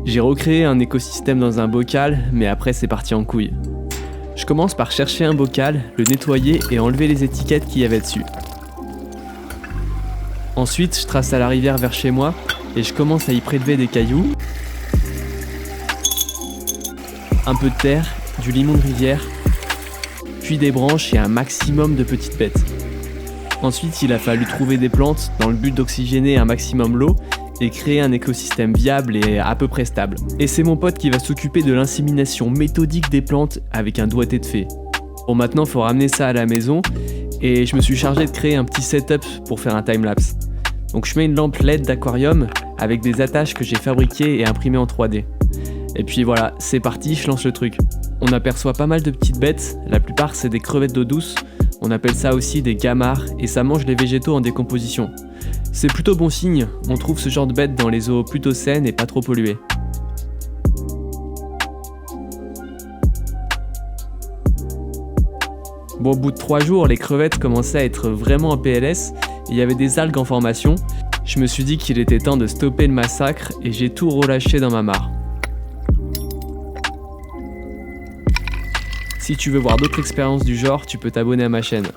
J'ai recréé un écosystème dans un bocal, mais après c'est parti en couille. Je commence par chercher un bocal, le nettoyer et enlever les étiquettes qu'il y avait dessus. Ensuite, je trace à la rivière vers chez moi et je commence à y prélever des cailloux, un peu de terre, du limon de rivière, puis des branches et un maximum de petites bêtes. Ensuite, il a fallu trouver des plantes dans le but d'oxygéner un maximum l'eau et créer un écosystème viable et à peu près stable. Et c'est mon pote qui va s'occuper de l'insémination méthodique des plantes avec un doigté de fée. Bon, maintenant, il faut ramener ça à la maison et je me suis chargé de créer un petit setup pour faire un timelapse. Donc je mets une lampe LED d'aquarium avec des attaches que j'ai fabriquées et imprimées en 3D. Et puis voilà, c'est parti, je lance le truc. On aperçoit pas mal de petites bêtes, la plupart c'est des crevettes d'eau douce, on appelle ça aussi des gamards et ça mange les végétaux en décomposition. C'est plutôt bon signe, on trouve ce genre de bêtes dans les eaux plutôt saines et pas trop polluées. Bon, au bout de 3 jours, les crevettes commençaient à être vraiment en PLS et il y avait des algues en formation. Je me suis dit qu'il était temps de stopper le massacre et j'ai tout relâché dans ma mare. Si tu veux voir d'autres expériences du genre, tu peux t'abonner à ma chaîne.